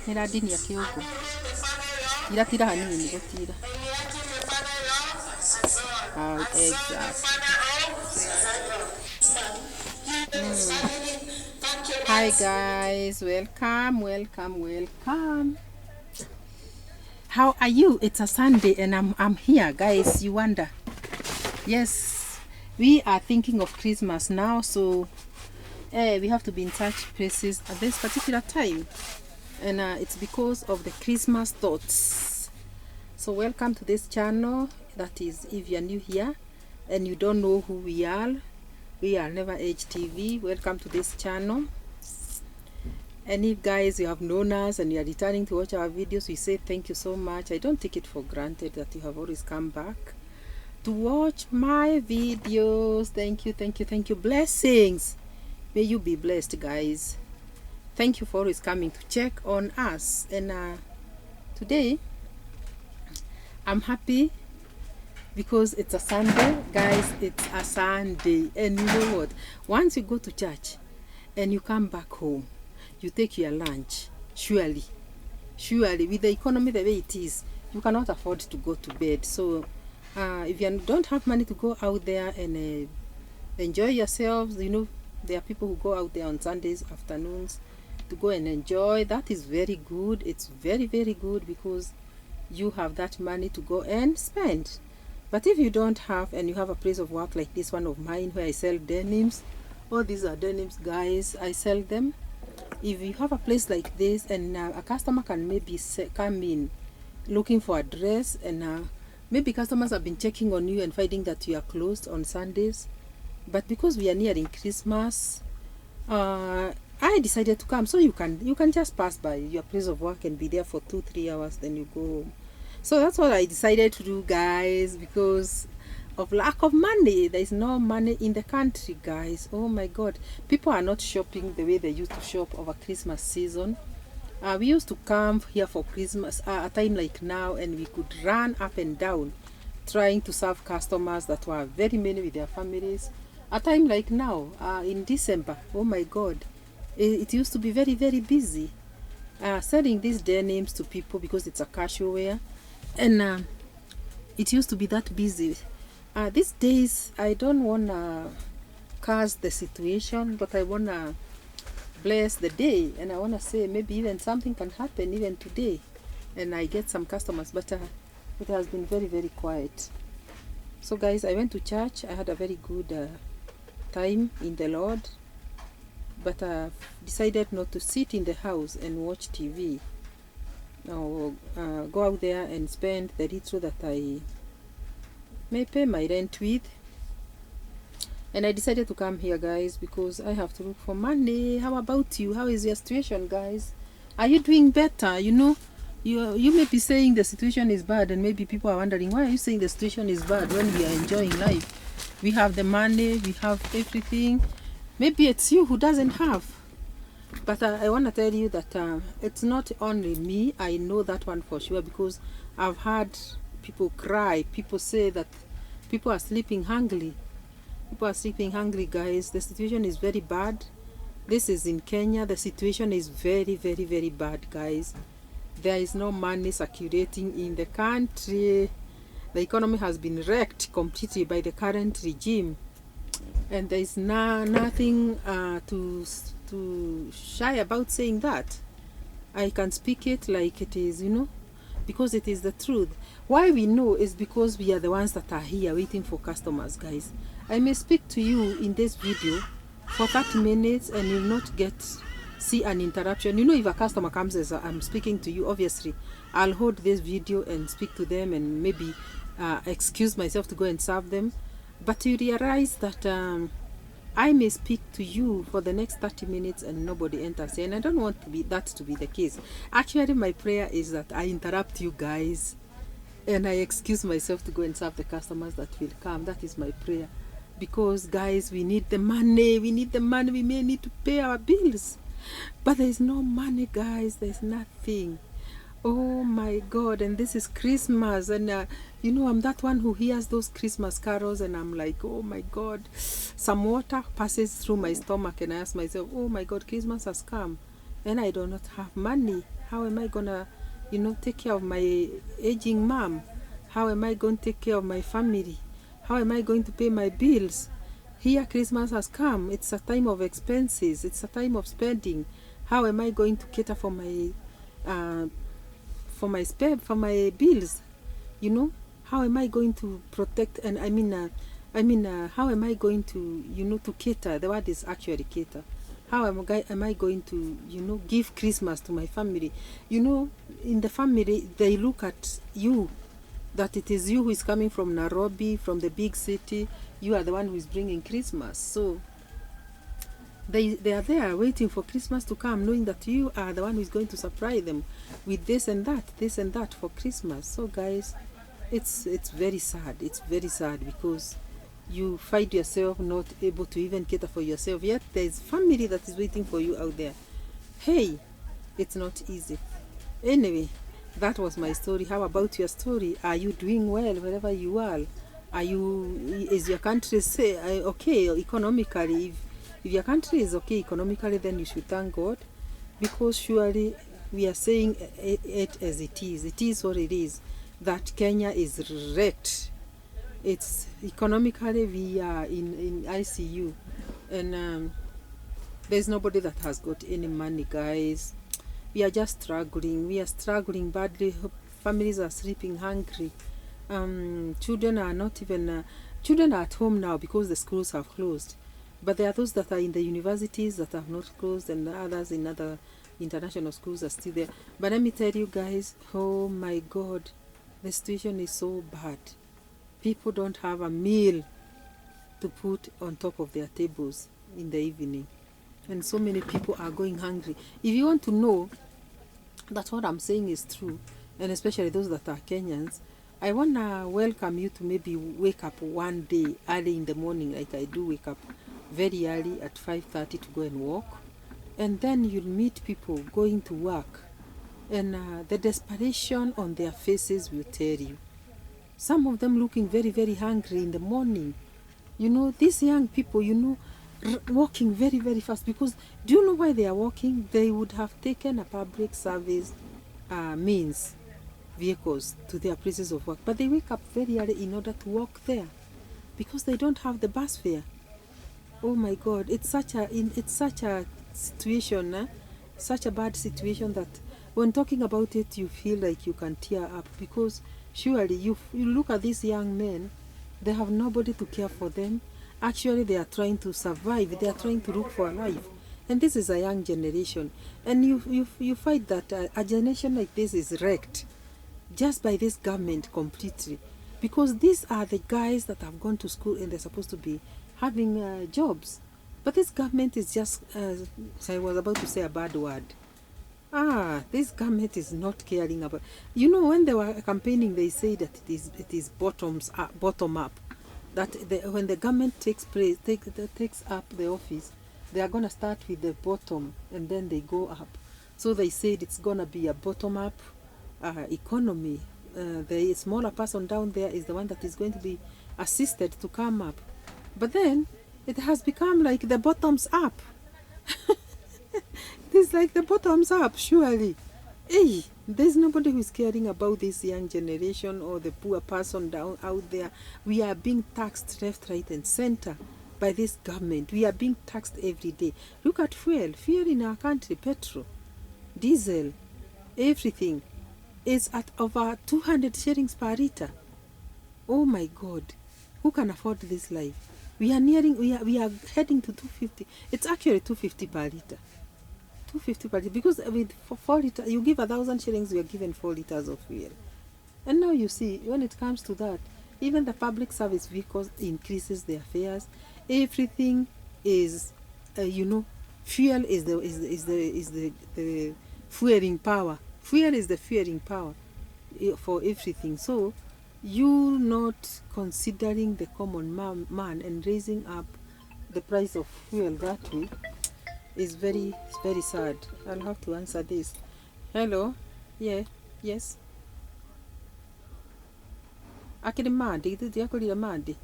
Nĩradinia kĩũngũ. Iratira hanini nĩ gũtira. Exactly. Hi guys, welcome. How are you? It's a Sunday and I'm here, guys. You wonder? Yes, we are thinking of Christmas now, so we have to be in such places at this particular time, and it's because of the Christmas thoughts. So welcome to this channel. That is, if you are new here and you don't know who we are Never Age TV. Welcome to this channel. And if guys you have known us and you are returning to watch our videos, we say thank you so much. I don't take it for granted that you have always come back to watch my videos. Thank you. Blessings. May you be blessed, guys. Thank you for always coming to check on us. And today I'm happy because it's a Sunday, guys. It's a Sunday, and you know what? Once you go to church and you come back home, you take your lunch. Surely with the economy the way it is, you cannot afford to go to bed. So if you don't have money to go out there and enjoy yourselves, you know, there are people who go out there on Sundays afternoons to go and enjoy. That is very good. It's very good because you have that money to go and spend. But if you don't have, and you have a place of work like this one of mine where I sell denims, all these are denims, guys, I sell them. If you have a place like this and a customer can maybe come in looking for a dress, and maybe customers have been checking on you and finding that you are closed on Sundays, but because we are nearing Christmas, I decided to come. So you can just pass by your place of work and be there for 2-3 hours, then you go home. So that's what I decided to do, guys, because of lack of money. There is no money in the country, guys. Oh my God, people are not shopping the way they used to shop over Christmas season. We used to come here for Christmas a time like now, and we could run up and down trying to serve customers that were very many with their families. A time like now, in December, oh my God, it used to be very busy selling these denims to people because it's a casual wear, and it used to be that busy. These days I don't want to curse the situation, but I want to bless the day, and I want to say maybe even something can happen even today and I get some customers, but it has been very quiet. So guys, I went to church. I had a very good time in the Lord, but I've decided not to sit in the house and watch TV or go out there and spend the little that I may pay my rent with. And I decided to come here, guys, because I have to look for money. How about you? How is your situation, guys? Are you doing better? You know, you may be saying the situation is bad, and maybe people are wondering, why are you saying the situation is bad when we are enjoying life? We have the money, we have everything. Maybe it's you who doesn't have. But I want to tell you that it's not only me. I know that one for sure, because I've heard people cry. People say that people are sleeping hungry. People are sleeping hungry, guys. The situation is very bad. This is in Kenya. The situation is very bad, guys. There is no money circulating in the country. The economy has been wrecked completely by the current regime, and there is nothing to shy about saying that. I can speak it like it is, you know, because it is the truth. Why we know is because we are the ones that are here waiting for customers, guys. I may speak to you in this video for 30 minutes and you'll not see an interruption. You know, if a customer comes as I'm speaking to you, obviously I'll hold this video and speak to them and maybe excuse myself to go and serve them. But you realize that I may speak to you for the next 30 minutes and nobody enters, and I don't want that to be the case. Actually, my prayer is that I interrupt you guys and I excuse myself to go and serve the customers that will come. That is my prayer, because guys, we need the money. We may need to pay our bills, but there is no money, guys. There's nothing. Oh my God. And this is Christmas, and you know, I'm that one who hears those Christmas carols and I'm like, oh my God, some water passes through my stomach and I ask myself, oh my God, Christmas has come. and I do not have money. How am I gonna, take care of my aging mom? How am I going to take care of my family? How am I going to pay my bills? Here Christmas has come. It's a time of expenses. It's a time of spending. How am I going to cater for my for my bills? How am I going to protect, and how am I going to, to cater? The word is actually cater. How am I going to, give Christmas to my family? In the family, they look at you, that it is you who is coming from Nairobi, from the big city. You are the one who is bringing Christmas. So they are there waiting for Christmas to come, knowing that you are the one who is going to surprise them with this and that for Christmas. So guys, it's very sad. It's very sad because you find yourself not able to even cater for yourself, yet there is family that is waiting for you out there. Hey, it's not easy. Anyway, that was my story. How about your story? Are you doing well wherever you are? Is your country okay economically? If your country is okay economically, then you should thank God, because surely we are saying it as it is. It is what it is, that Kenya is wrecked. It's economically, we are in ICU, and there's nobody that has got any money, guys. We are just struggling. We are struggling badly. Families are sleeping hungry. Children are not even children are at home now because the schools have closed, but there are those that are in the universities that have not closed, and others in other international schools are still there. But let me tell you guys, oh my God, the situation is so bad. People don't have a meal to put on top of their tables in the evening, and so many people are going hungry. If you want to know that what I'm saying is true, and especially those that are Kenyans, I want to welcome you to maybe wake up one day early in the morning, like I do wake up very early at 5:30 to go and walk, and then you'll meet people going to work, and the desperation on their faces will tell you. Some of them looking very, very hungry in the morning. These young people, walking very, very fast, because do you know why they are walking? They would have taken a public service means vehicles to their places of work, but they wake up very early in order to walk there because they don't have the bus fare. Oh my God, it's such a situation, such a bad situation, that when talking about it, you feel like you can tear up, because surely you look at these young men, they have nobody to care for them. Actually, they are trying to survive. They are trying to look for a life. And this is a young generation. And you find that a generation like this is wrecked just by this government completely. Because these are the guys that have gone to school and they're supposed to be having jobs. But this government is just, I was about to say a bad word. This government is not caring about. When they were campaigning, they say that it is bottom up. That when the government takes up the office, they are gonna start with the bottom and then they go up. So they said it's gonna be a bottom up economy. The smaller person down there is the one that is going to be assisted to come up. But then it has become like the bottoms up. It's like the bottoms up, surely. Hey, there's nobody who's caring about this young generation or the poor person down out there. We are being taxed left, right, and center by this government. We are being taxed every day. Look at fuel in our country, petrol, diesel, everything is at over 200 shillings per liter. Oh my God, who can afford this life? We are heading to 250. It's actually 250 per liter. 250 per liter, because with 4 liters, you give 1,000 shillings, you are given 4 liters of fuel. And now you see, when it comes to that, even the public service vehicles increases their fares. Everything is, fuel is the fueling power. Fuel is the fueling power for everything. So you not considering the common man and raising up the price of fuel that way is very, very sad. I'll have to answer this. Hello? Yeah. Yes. Akiri mandi, itu dia kulira mandi.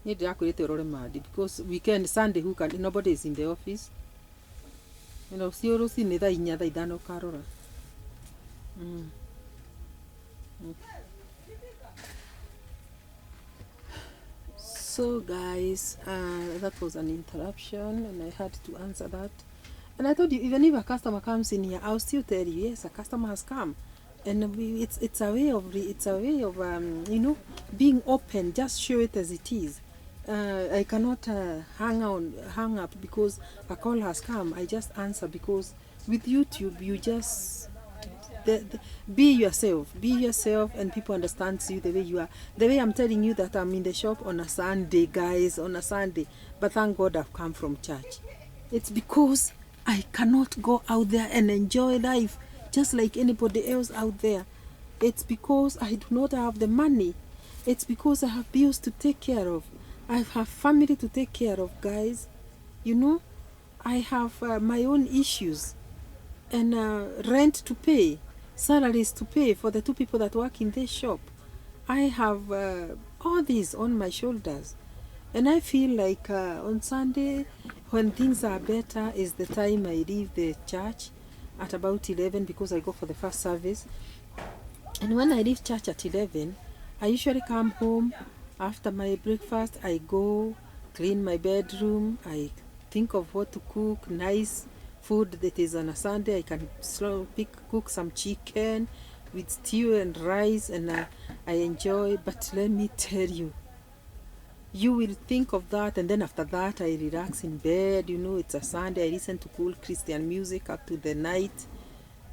Ni ndirakwirite urore madi because weekend Sunday nobody is in the office. You know, si rucini thaa 4 thaa 5 ukarora. So guys, that was an interruption and I had to answer that. And I told you, even if a customer comes in here, I'll still tell you, yes, a customer has come. And it's a way of you know, being open. Just show it as it is. I cannot hang up because a call has come. I just answer because with YouTube you just be yourself, and people understand you the way you are. The way I'm telling you that I'm in the shop on a Sunday, guys, on a Sunday, but thank God I've come from church. It's because I cannot go out there and enjoy life just like anybody else out there. It's because I do not have the money. It's because I have bills to take care of. I have family to take care of, guys. You know, I have my own issues and rent to pay, salaries to pay for the 2 people that work in this shop. I have all these on my shoulders. And I feel like on Sunday, when things are better, is the time I leave the church at about 11 because I go for the first service. And when I leave church at 11, I usually come home. After my breakfast, I go clean my bedroom. I think of what to cook, nice food that is on a Sunday. I can cook some chicken with stew and rice, and I enjoy. But let me tell you, you will think of that, and then after that I relax in bed. You know, it's a Sunday. I listen to cool Christian music up to the night,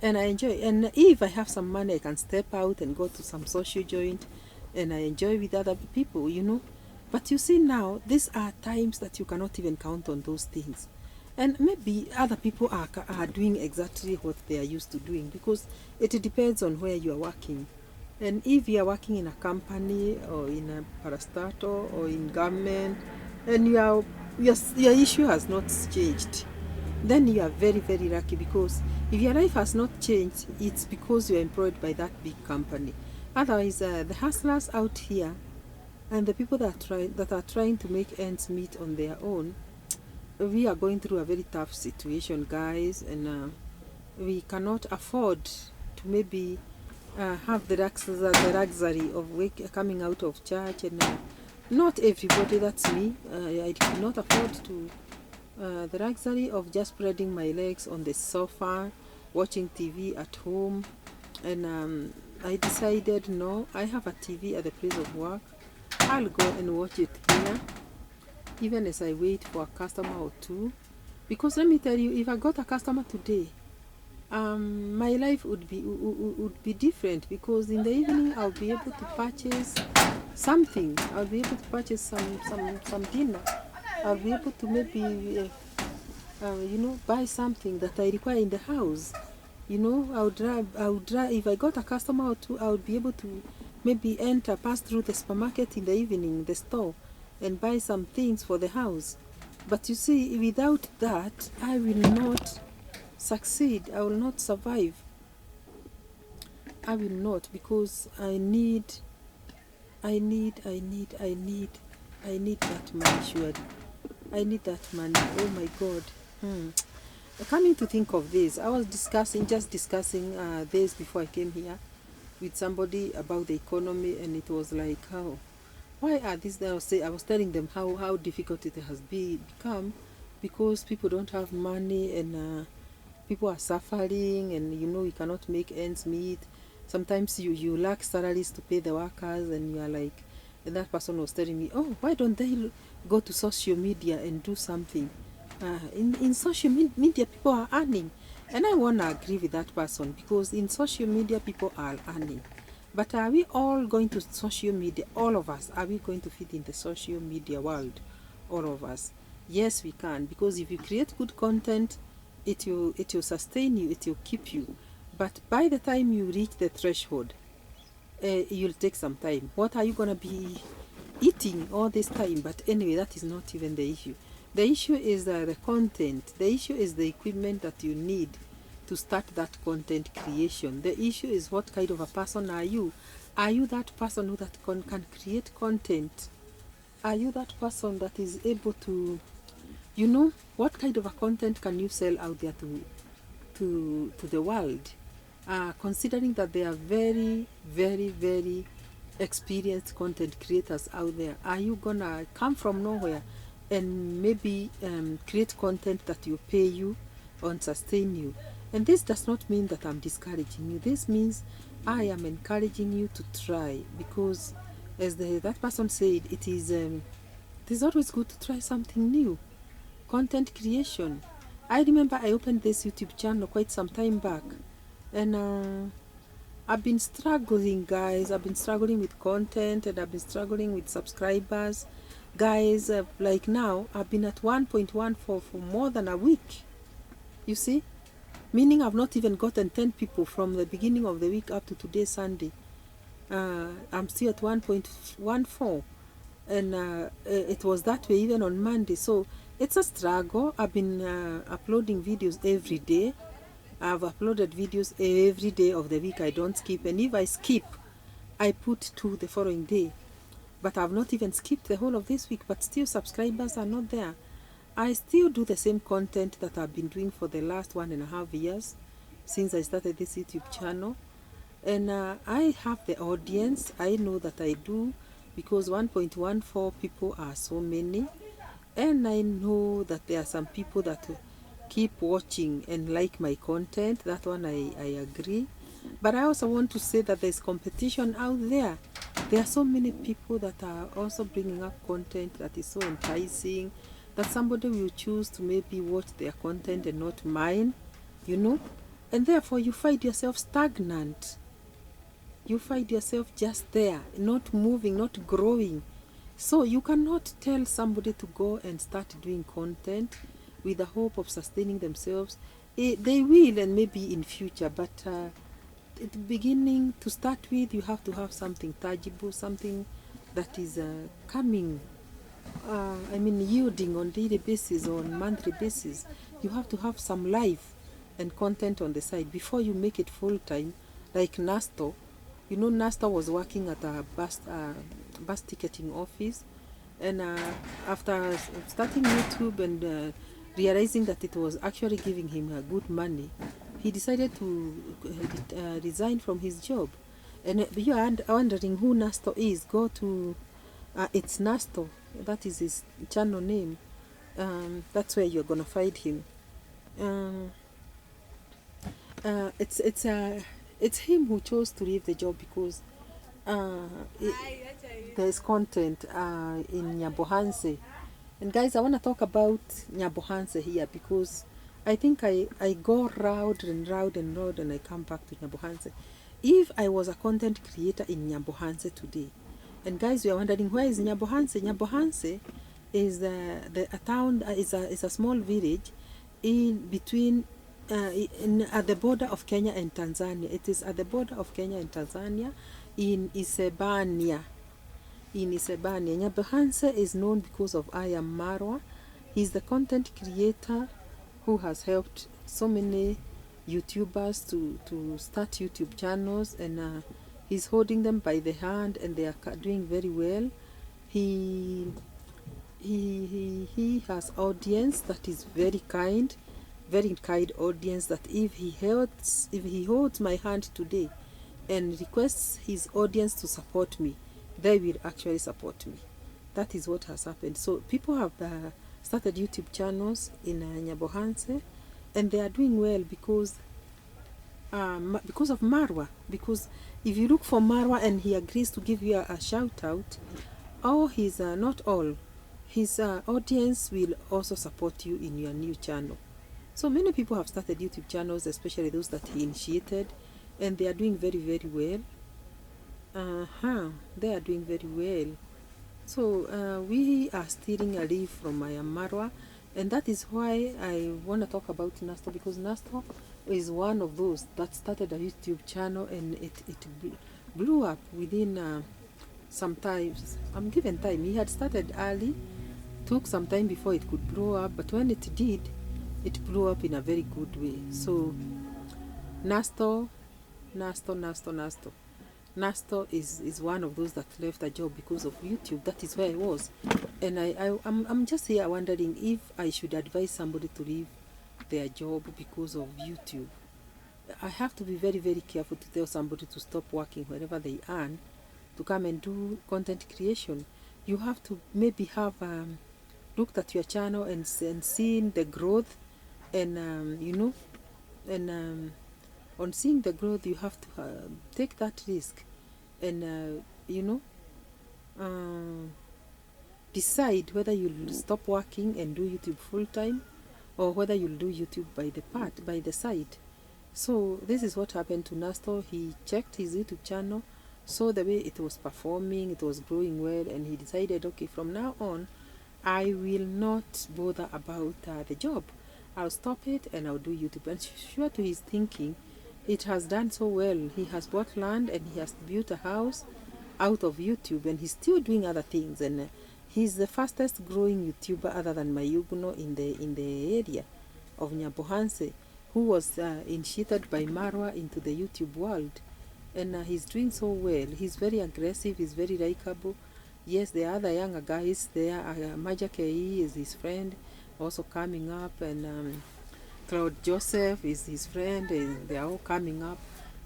and I enjoy. And if I have some money, I can step out and go to some social joint, and I enjoy with other people, you know. But you see now, these are times that you cannot even count on those things. And maybe other people are doing exactly what they are used to doing, because it depends on where you are working. And if you are working in a company or in a parastatal or in government, and your issue has not changed, then you are very, very lucky, because if your life has not changed, it's because you are employed by that big company. Otherwise, the hustlers out here and the people that are trying to make ends meet on their own, we are going through a very tough situation, guys, and we cannot afford to maybe have the luxury of coming out of church. And not everybody, that's me, I cannot afford to the luxury of just spreading my legs on the sofa watching TV at home. And I decided, no, I have a TV at the place of work. I'll go and watch it here, even as I wait for a customer or 2. Because let me tell you, if I got a customer today, my life would be different, because in the evening I'll be able to purchase something. I'll be able to purchase some dinner. I'll be able to maybe you know, buy something that I require in the house. You know, I would drive, if I got a customer or 2, I would be able to maybe pass through the supermarket in the evening, the store, and buy some things for the house. But you see, without that, I will not succeed. I will not survive. I will not, because I need that money, surely. I need that money. Oh my God. Coming to think of this, I was discussing this before I came here with somebody about the economy, and it was like, why are these? I was telling them how difficult it has become, because people don't have money, and people are suffering, and you know, you cannot make ends meet. Sometimes you lack salaries to pay the workers, and you are like, and that person was telling me, oh, why don't they go to social media and do something? In social media, people are earning. And I want to agree with that person, because in social media, people are earning. But are we all going to social media? All of us, are we going to fit in the social media world? All of us. Yes, we can, because if you create good content, it will sustain you, it will keep you. But by the time you reach the threshold, you'll take some time. What are you going to be eating all this time? But anyway, that is not even the issue. The issue is the content. The issue is the equipment that you need to start that content creation. The issue is, what kind of a person are you? Are you that person that can create content Are you that person that is able to, you know, what kind of a content can you sell out there to the world? Considering that there are very, very, very experienced content creators out there, are you gonna come from nowhere and maybe create content that will pay you or sustain you? And this does not mean that I'm discouraging you. This means I am encouraging you to try, because as that person said, it is always good to try something new. Content creation. I remember I opened this YouTube channel quite some time back, and I've been struggling, guys. I've been struggling with content, and I've been struggling with subscribers. Guys, like now, I've been at 1.14 for more than a week. You see? Meaning I've not even gotten 10 people from the beginning of the week up to today, Sunday. I'm still at 1.14. And it was that way even on Monday. So it's a struggle. I've been uploading videos every day. I've uploaded videos every day of the week. I don't skip, and if I skip, I put to the following day. But I've not even skipped the whole of this week, but still subscribers are not there. I still do the same content that I've been doing for the last 1.5 years since I started this YouTube channel. And I have the audience. I know that I do, because 1.14 people are so many. And I know that there are some people that keep watching and like my content. That one I agree. But I also want to say that there's competition out there. There are so many people that are also bringing up content that is so enticing that somebody will choose to maybe watch their content and not mine, you know. And therefore you find yourself stagnant. You find yourself just there, not moving, not growing. So you cannot tell somebody to go and start doing content with the hope of sustaining themselves. They will, and maybe in future, but at the beginning, to start with, you have to have something tangible, something that is coming, yielding on daily basis or on monthly basis. You have to have some life and content on the side before you make it full time, like Nasto. You know, Nasta was working at a bus ticketing office, and after starting YouTube and realizing that it was actually giving him good money, he decided to resign from his job. And you are wondering who Nasto is, go to it's Nasto. That is his channel name. That's where you're gonna find him. It's him who chose to leave the job because there's content in Nyabohanse. And guys, I want to talk about Nyabohanse here, because I think I go round and round and round and I come back to Nyabohanse. If I was a content creator in Nyabohanse today, and guys, we are wondering, where is Nyabohanse? Nyabohanse is a town, is a small village in between at the border of Kenya and Tanzania. It is at the border of Kenya and Tanzania in Isebania. Nyabohanse is known because of I Am Marwa. He's the content creator who has helped so many YouTubers to start YouTube channels, and he's holding them by the hand, and they are doing very well. He has audience that is very kind audience, that if he holds my hand today and requests his audience to support me, they will actually support me. That is what has happened. So people have started YouTube channels in Nyabohanse, and they are doing well because of Marwa. Because if you look for Marwa and he agrees to give you a shout out, not all his audience will also support you in your new channel. So many people have started YouTube channels, especially those that he initiated, and they are doing very, very well. They are doing very well. So we are stealing a leaf from I Am Marwa, and that is why I want to talk about Nasto, because Nasto is one of those that started a YouTube channel, and it blew up within some time. I'm given time. He had started early, took some time before it could blow up, but when it did, it blew up in a very good way. So Nasto. Nasto is one of those that left a job because of YouTube. That is where I was. And I'm just here wondering if I should advise somebody to leave their job because of YouTube. I have to be very, very careful to tell somebody to stop working wherever they earn to come and do content creation. You have to maybe have looked at your channel and seen the growth, and on seeing the growth, you have to take that risk and decide whether you'll stop working and do YouTube full time, or whether you'll do YouTube by the side. So this is what happened to Nasto. He checked his YouTube channel, saw the way it was performing, it was growing well, and he decided, okay, from now on I will not bother about the job. I'll stop it and I'll do YouTube. And sure to his thinking, it has done so well. He has bought land and he has built a house out of YouTube, and he's still doing other things, and he's the fastest growing YouTuber other than Mayugno in the area of Nyabohanse, who was initiated by Marwa into the YouTube world. And he's doing so well. He's very aggressive, he's very likable. Yes, there are other younger guys there. Maja Kei is his friend, also coming up, and Claude Joseph is his friend, and they are all coming up.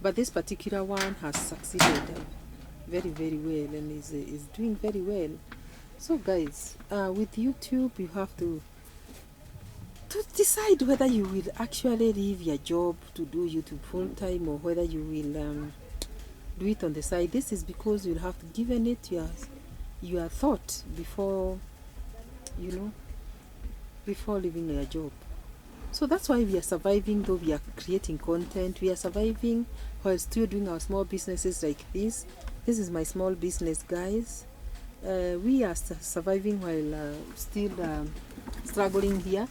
But this particular one has succeeded very, very well, and is doing very well. So guys, with YouTube, you have to decide whether you will actually leave your job to do YouTube full time, or whether you will do it on the side. This is because you'll have to given it your thought before leaving your job. So that's why we are surviving, though we are creating content. We are surviving while still doing our small businesses like this. This is my small business, guys. We are surviving while still struggling here,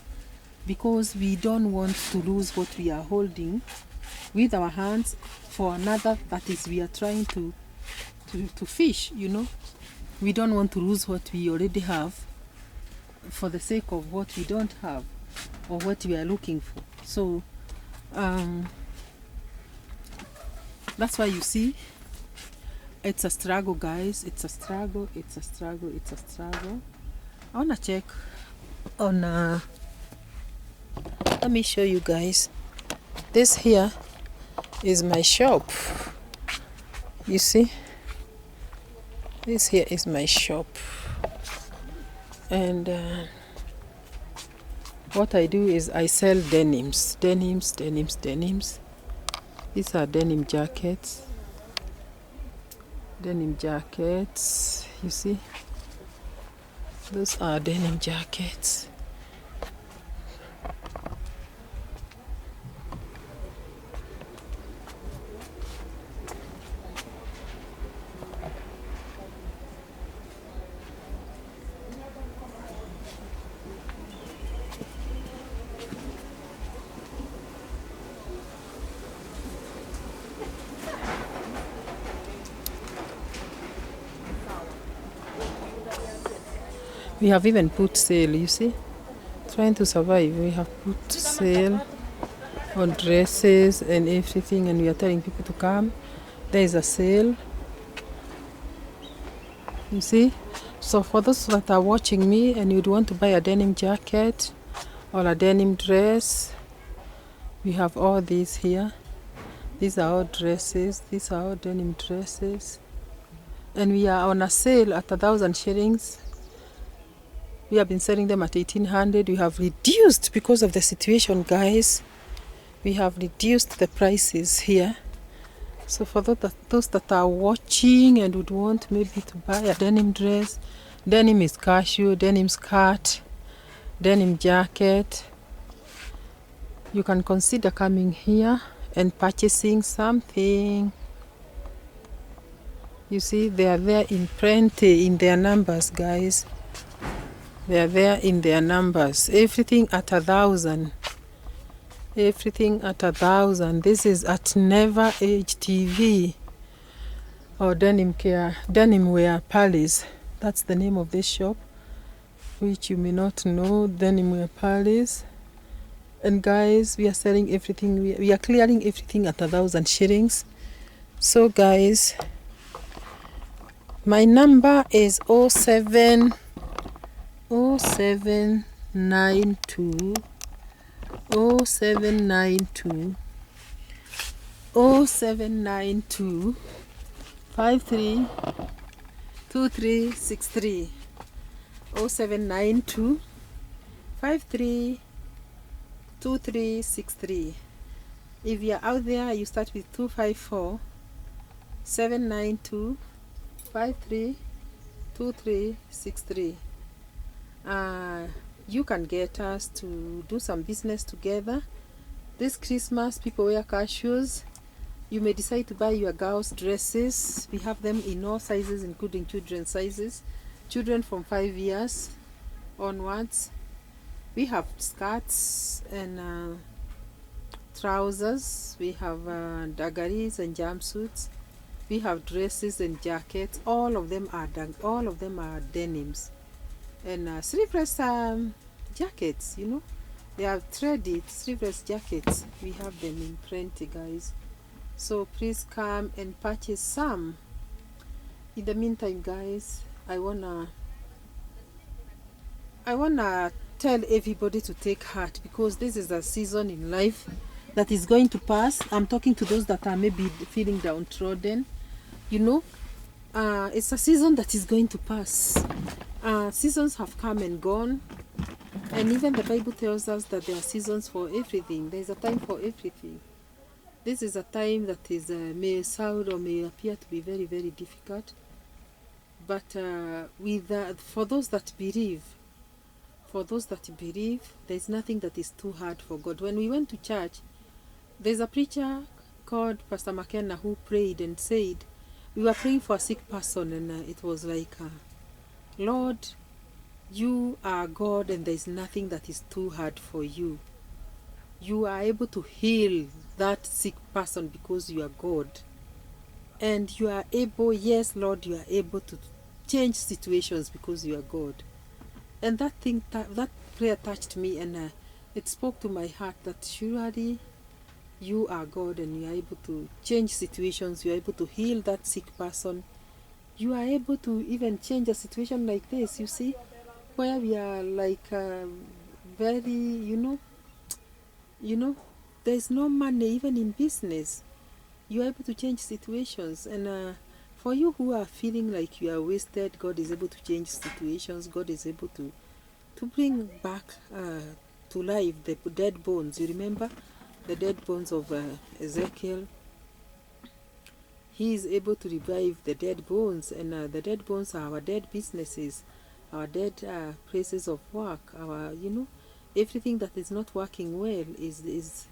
because we don't want to lose what we are holding with our hands for another, that is, we are trying to fish, We don't want to lose what we already have for the sake of what we don't have or what we are looking for. So that's why you see it's a struggle, guys. It's a struggle. I want to check on let me show you guys. This here is my shop. You see, this here is my shop, and what I do is I sell denims. These are denim jackets. You see, those are denim jackets. We have even put sale, you see, trying to survive. We have put sale on dresses and everything, and we are telling people to come. There is a sale, you see. So for those that are watching me and you'd want to buy a denim jacket or a denim dress, we have all these here. These are all dresses. These are all denim dresses, and we are on a sale at 1,000 shillings. We have been selling them at 1,800. We have reduced because of the situation, guys. We have reduced the prices here. So for those that are watching and would want maybe to buy a denim dress, denim is cashew, denim skirt, denim jacket, you can consider coming here and purchasing something. You see, they are there in plenty in their numbers, guys. They are there in their numbers. Everything at 1,000. Everything at 1,000. This is at Never Age TV or Denim Wear Palace. That's the name of this shop, which you may not know. Denim Wear Palace. And guys, we are selling everything. We are clearing everything at 1,000 shillings. So guys, My number is 0792 532363 0792 532363. If you're out there, you start with 254 792 532363. You can get us to do some business together. This Christmas, people wear cashews. You may decide to buy your girls' dresses. We have them in all sizes, including children's sizes. Children from 5 years onwards. We have skirts and trousers. We have dagaris and jumpsuits. We have dresses and jackets. All of them are denims. And sleeveless jackets, you know. They are threaded sleeveless jackets. We have them in plenty, guys. So please come and purchase some. In the meantime, guys, I wanna tell everybody to take heart, because this is a season in life that is going to pass. I'm talking to those that are maybe feeling downtrodden. You know, it's a season that is going to pass. Seasons have come and gone, and even the Bible tells us that there are seasons for everything. There is a time for everything. This is a time that is may sound or may appear to be very, very difficult, but for those that believe, there is nothing that is too hard for God. When we went to church, there's a preacher called Pastor McKenna who prayed and said, we were praying for a sick person, and it was like, Lord, you are God, and there is nothing that is too hard for you. You are able to heal that sick person because you are God. And you are able, yes, Lord, you are able to change situations because you are God. And that prayer touched me, and it spoke to my heart that surely you are God, and you are able to change situations. You are able to heal that sick person. You are able to even change a situation like this, you see, where we are like very, you know, there's no money even in business. You are able to change situations. And for you who are feeling like you are wasted, God is able to change situations. God is able to bring back to life the dead bones. You remember the dead bones of Ezekiel? He is able to revive the dead bones, and the dead bones are our dead businesses, our dead places of work, our, you know, everything that is not working well is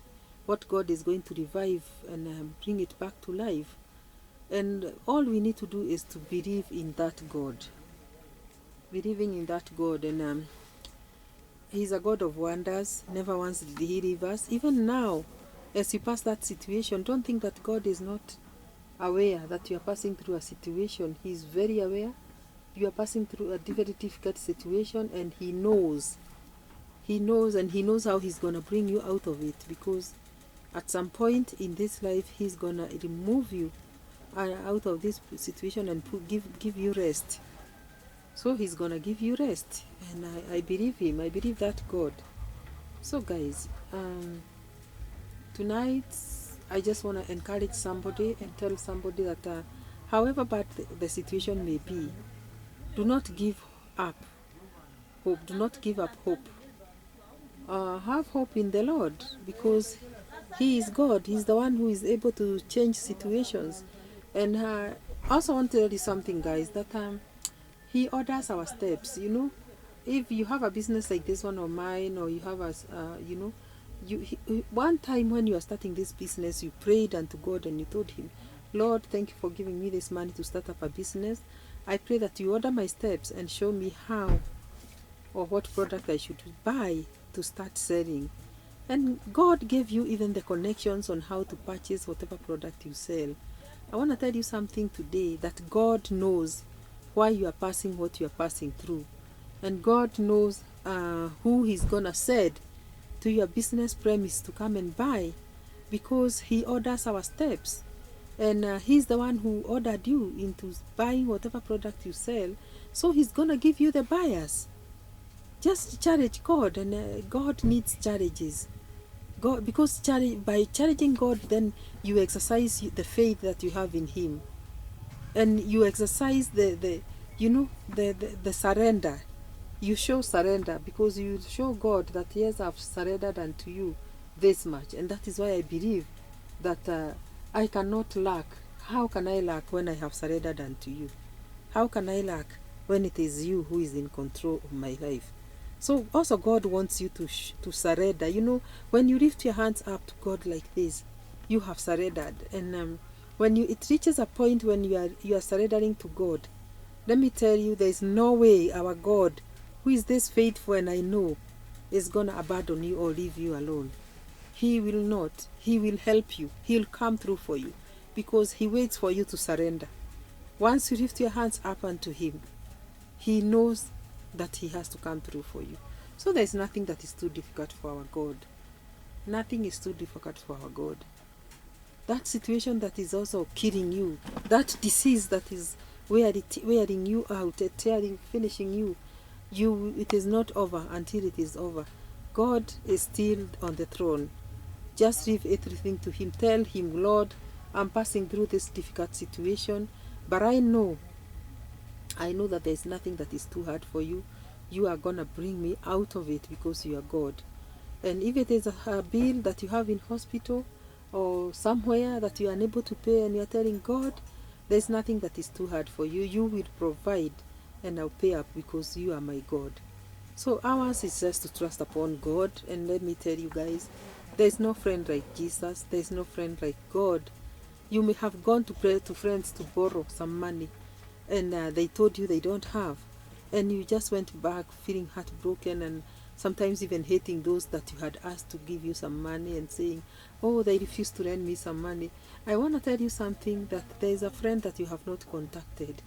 what God is going to revive and bring it back to life. And all we need to do is to believe in that God. Believing in that God. And He's a God of wonders. Never once did He leave us. Even now, as you pass that situation, don't think that God is not aware that you are passing through a situation. He is very aware. You are passing through a very difficult situation, and He knows. He knows, and He knows how He's going to bring you out of it, because at some point in this life, He's going to remove you out of this situation and give you rest. So He's going to give you rest, and I believe Him. I believe that God. So guys, tonight I just want to encourage somebody and tell somebody that however bad the situation may be, do not give up hope. Do not give up hope. Have hope in the Lord, because He is God. He's the one who is able to change situations. And I also want to tell you something, guys, that He orders our steps. You know, if you have a business like this one or mine, or you have a, you know, one time when you are starting this business, you prayed unto God and you told Him, Lord, thank you for giving me this money to start up a business. I pray that you order my steps and show me how or what product I should buy to start selling. And God gave you even the connections on how to purchase whatever product you sell. I want to tell you something today, that God knows why you are passing what you are passing through. And God knows who He's gonna send to your business premise to come and buy, because He orders our steps. And he's the one who ordered you into buying whatever product you sell, so he's gonna give you the buyers. Just charge God, and God needs charges. God, because by charging God, then you exercise the faith that you have in Him, and you exercise the you know the surrender. You show surrender because you show God that yes, I've surrendered unto you this much, and that is why I believe that I cannot lack. How can I lack when I have surrendered unto you? How can I lack when it is you who is in control of my life? So also God wants you to surrender. You know, when you lift your hands up to God like this, you have surrendered. And when it reaches a point when you are surrendering to God, let me tell you, there is no way our God, who is this faithful and I know, is gonna abandon you or leave you alone. He will not. He will help you. He'll come through for you because He waits for you to surrender. Once you lift your hands up unto Him, He knows that He has to come through for you. So there is nothing that is too difficult for our God. Nothing is too difficult for our God. That situation that is also killing you, that disease that is wearing you out, finishing you, it is not over until it is over. God is still on the throne. Just leave everything to Him. Tell Him, Lord, I'm passing through this difficult situation, but I know that there is nothing that is too hard for you. You are going to bring me out of it because you are God. And if it is a bill that you have in hospital or somewhere that you are unable to pay and you are telling God, there is nothing that is too hard for you. You will provide and I'll pay up because you are my God. So ours is just to trust upon God. And let me tell you guys, there is no friend like Jesus. There is no friend like God. You may have gone to pray to friends to borrow some money and they told you they don't have, and you just went back feeling heartbroken and sometimes even hating those that you had asked to give you some money and saying, oh, they refused to lend me some money. I want to tell you something, that there is a friend that you have not contacted.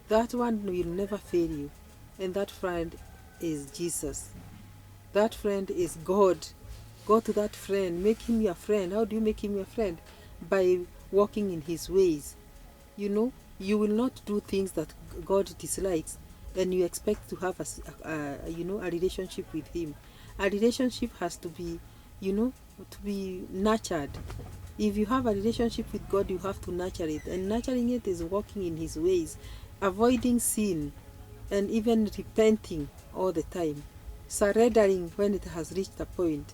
That one will never fail you, and that friend is Jesus. That friend is God. Go to that friend, make him your friend. How do you make him your friend? By walking in His ways. You know, you will not do things that God dislikes and you expect to have a relationship with Him. A relationship has to be, to be nurtured. If you have a relationship with God, you have to nurture it, and nurturing it is walking in His ways, avoiding sin, and even repenting all the time, surrendering when it has reached a point,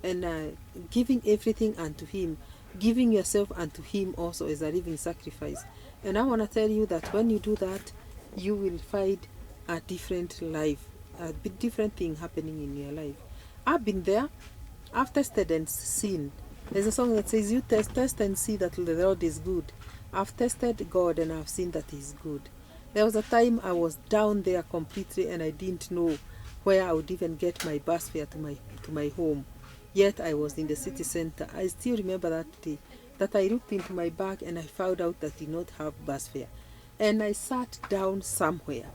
and giving everything unto Him. Giving yourself unto Him also is a living sacrifice. And I want to tell you that when you do that, you will find a different life, a different thing happening in your life. I've been there. I've tested and seen. There's a song that says, you test and see that the Lord is good. I've tested God and I've seen that He's good. There was a time I was down there completely and I didn't know where I would even get my bus fare to my home. Yet I was in the city center. I still remember that day that I looked into my bag and I found out that I did not have bus fare. And I sat down somewhere.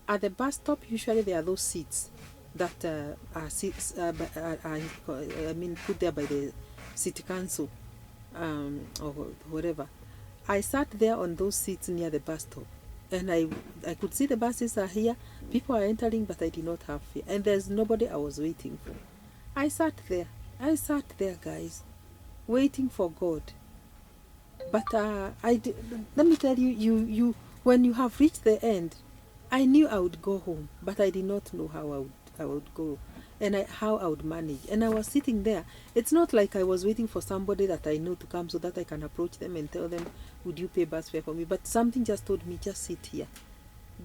At the bus stop, usually there are those seats that are seats, put there by the city council or whatever. I sat there on those seats near the bus stop. And I could see the buses are here. People are entering, but I did not have fare. And there's nobody I was waiting for. I sat there, guys, waiting for God. But let me tell you, when you have reached the end, I knew I would go home, but I did not know how I would go, and how I would manage. And I was sitting there. It's not like I was waiting for somebody that I know to come so that I can approach them and tell them, would you pay bus fare for me? But something just told me, just sit here,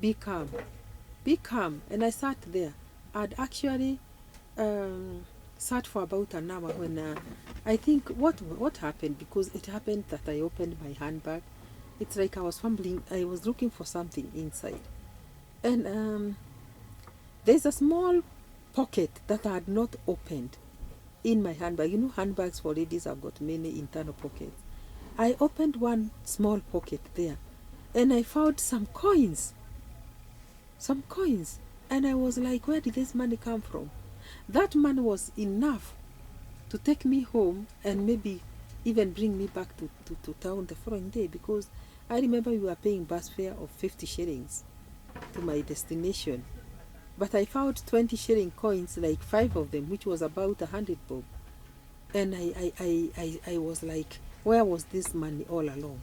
be calm, and I sat there. I'd actually sat for about an hour when I think what happened, because it happened that I opened my handbag. It's like I was fumbling. I was looking for something inside, and there's a small pocket that I had not opened in my handbag. You know, handbags for ladies have got many internal pockets. I opened one small pocket there, and I found some coins, and I was like, where did this money come from? That money was enough to take me home and maybe even bring me back to town the following day, because I remember we were paying bus fare of 50 shillings to my destination. But I found 20 shilling coins, like 5 of them, which was about 100 bob. And I was like, where was this money all along?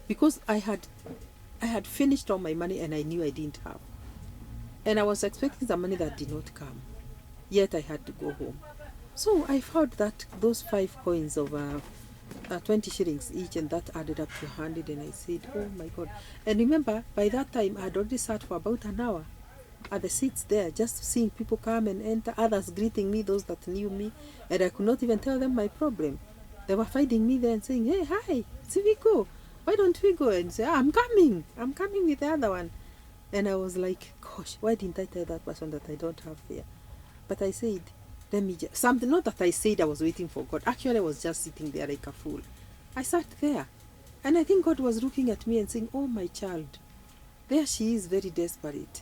Because I had finished all my money and I knew I didn't have. And I was expecting the money that did not come. Yet I had to go home. So I found that those 5 coins of 20 shillings each, and that added up to 100, and I said, oh my God. And remember, by that time I had already sat for about an hour at the seats there, just seeing people come and enter, others greeting me, those that knew me, and I could not even tell them my problem. They were finding me there and saying, hey, hi, see we go, why don't we go? And say, I'm coming with the other one. And I was like, gosh, why didn't I tell that person that I don't have fear? But I said, let me just, something, not that I said I was waiting for God. Actually, I was just sitting there like a fool. I sat there, and I think God was looking at me and saying, oh, my child, there she is, very desperate.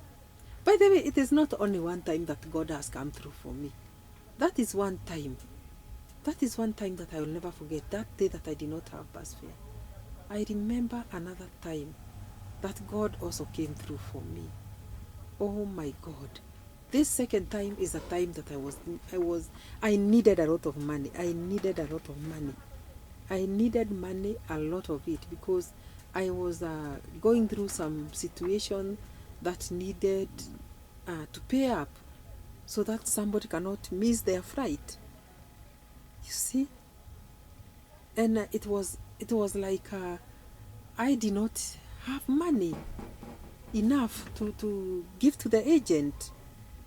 By the way, it is not only one time that God has come through for me. That is one time. That is one time that I will never forget, that day that I did not have bus fare. I remember another time that God also came through for me. Oh my God. This second time is a time that I needed a lot of money. I needed money, a lot of it, because I was going through some situation that needed to pay up so that somebody cannot miss their flight. You see? And it was like I did not have money enough to give to the agent,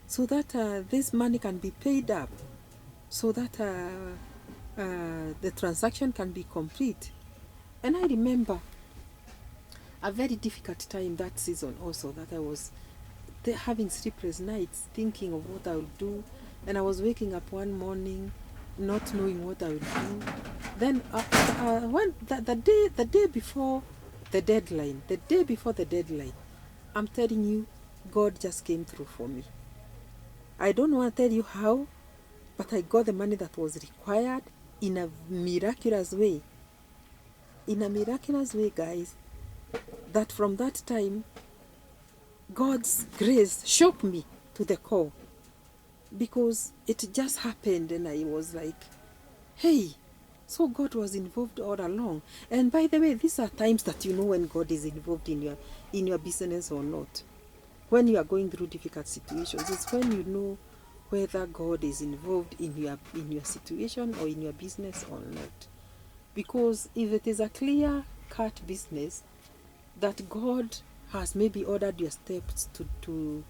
so that this money can be paid up, so that the transaction can be complete. And I remember a very difficult time that season also, that I was having sleepless nights, thinking of what I would do. And I was waking up one morning not knowing what I would do. Then when the day before the deadline, I'm telling you, God just came through for me. I don't want to tell you how, but I got the money that was required in a miraculous way. In a miraculous way, guys, that from that time, God's grace shook me to the core, because it just happened, and I was like, hey, so God was involved all along. And by the way, these are times that you know when God is involved in your business or not. When you are going through difficult situations, it's when you know whether God is involved in your situation or in your business or not. Because if it is a clear-cut business that God has maybe ordered your steps to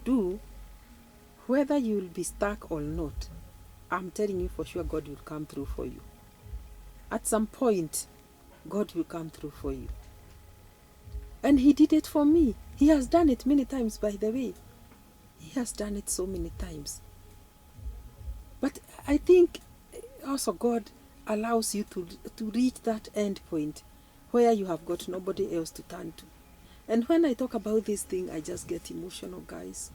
do, whether you will be stuck or not, I'm telling you for sure, God will come through for you. At some point, God will come through for you. And He did it for me. He has done it many times, by the way. He has done it so many times. But I think also God allows you to reach that end point where you have got nobody else to turn to. And when I talk about this thing, I just get emotional, guys.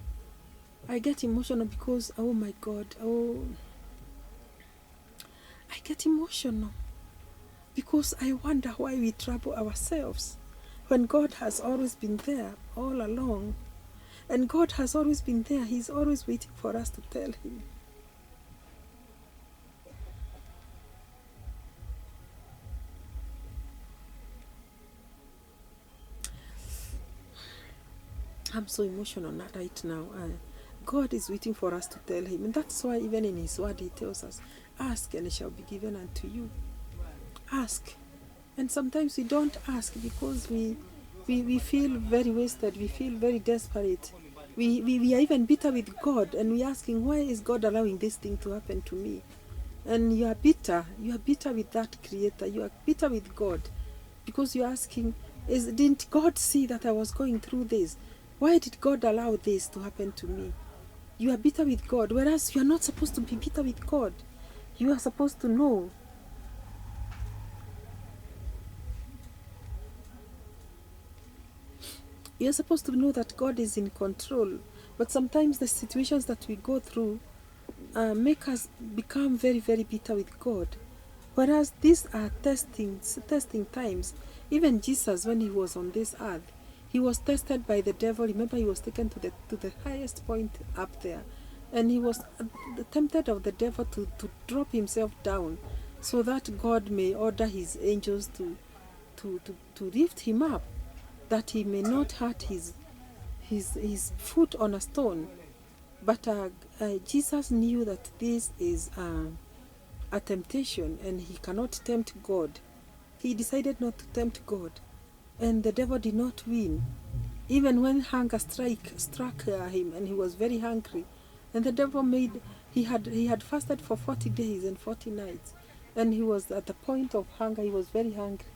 I get emotional because, oh my God, I get emotional because I wonder why we trouble ourselves when God has always been there all along. And God has always been there. He's always waiting for us to tell Him. I'm so emotional right now. God is waiting for us to tell Him. And that's why even in His word He tells us, ask and it shall be given unto you. Ask. And sometimes we don't ask because we feel very wasted. We feel very desperate. We are even bitter with God, and we're asking, why is God allowing this thing to happen to me? And you are bitter with that Creator. You are bitter with God because you're asking, didn't God see that I was going through this? Why did God allow this to happen to me? You are bitter with God, whereas you are not supposed to be bitter with God. You are supposed to know. You're supposed to know that God is in control. But sometimes the situations that we go through make us become very, very bitter with God. Whereas these are testing times. Even Jesus, when he was on this earth, he was tested by the devil. Remember, he was taken to the highest point up there, and he was tempted of the devil to drop himself down, so that God may order his angels to lift him up, that he may not hurt his foot on a stone. But Jesus knew that this is a temptation, and he cannot tempt God. He decided not to tempt God, and the devil did not win. Even when hunger struck him, and he was very hungry, and the devil he had fasted for 40 days and 40 nights, and he was at the point of hunger. He was very hungry.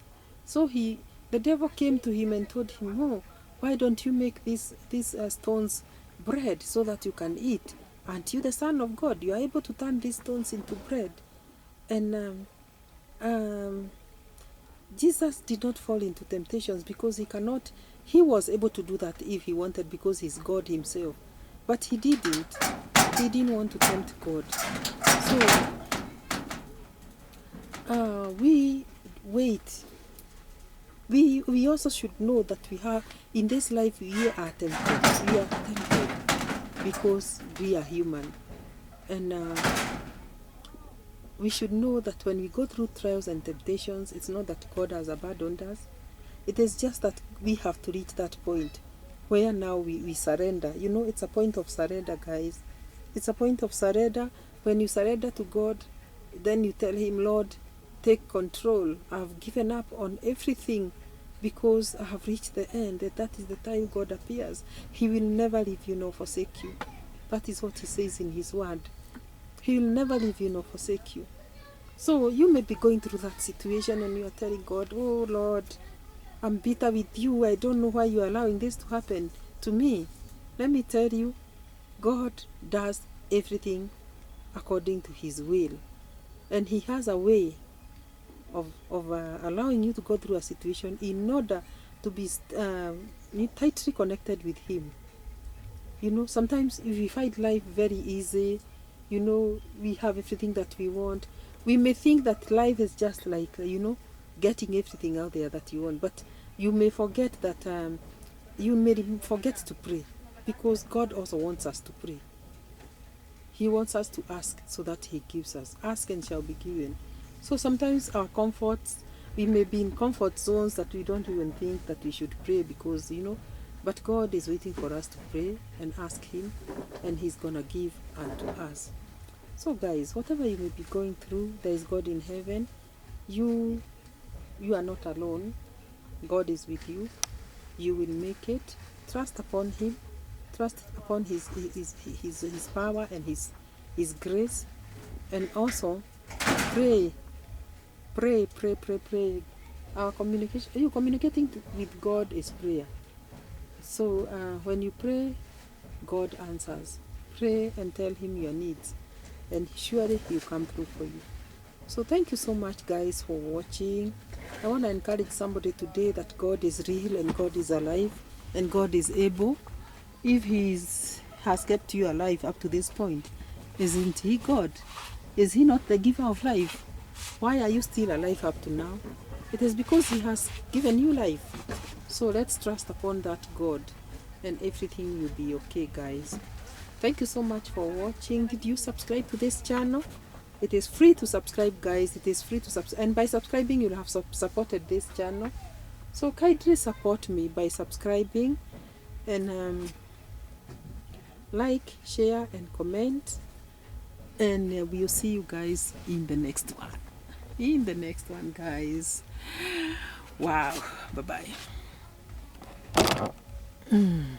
So the devil came to him and told him, "Oh, why don't you make these stones bread so that you can eat? Aren't you the Son of God? You are able to turn these stones into bread." And Jesus did not fall into temptations because he was able to do that if he wanted, because he's God himself. But he didn't. He didn't want to tempt God. So we wait. We also should know that we have, in this life, we are tempted. We are tempted because we are human. And we should know that when we go through trials and temptations, it's not that God has abandoned us. It is just that we have to reach that point where now we surrender. You know, it's a point of surrender, guys. It's a point of surrender. When you surrender to God, then you tell him, "Lord, take control. I've given up on everything because I have reached the end." And that is the time God appears. He will never leave you nor forsake you. That is what he says in his word. He will never leave you nor forsake you. So you may be going through that situation and you are telling God, "Oh Lord, I'm bitter with you. I don't know why you are allowing this to happen to me." Let me tell you, God does everything according to his will. And he has a way of allowing you to go through a situation in order to be tightly connected with him. You know, sometimes if we find life very easy, you know, we have everything that we want, we may think that life is just like, you know, getting everything out there that you want. But you may forget that, you may forget to pray, because God also wants us to pray. He wants us to ask so that he gives us. Ask and shall be given. So sometimes our comforts, we may be in comfort zones that we don't even think that we should pray, because, you know, but God is waiting for us to pray and ask him, and he's gonna give unto us. So guys, whatever you may be going through, there is God in heaven. You are not alone. God is with you. You will make it. Trust upon him. Trust upon his power and his grace. And also pray. Our communication, you communicating with God is prayer. So when you pray, God answers. Pray and tell him your needs, and surely he'll come through for you. So thank you so much, guys, for watching. I want to encourage somebody today that God is real and God is alive and God is able. If he has kept you alive up to this point, isn't he God? Is he not the giver of life? Why are you still alive up to now? It is because he has given you life. So let's trust upon that God, and everything will be okay, guys. Thank you so much for watching. Did you subscribe to this channel? It is free to subscribe, guys. It is free to subscribe, and by subscribing you'll have supported this channel. So kindly support me by subscribing, and like, share and comment, and we'll see you guys in the next one. Guys. Wow. Bye bye.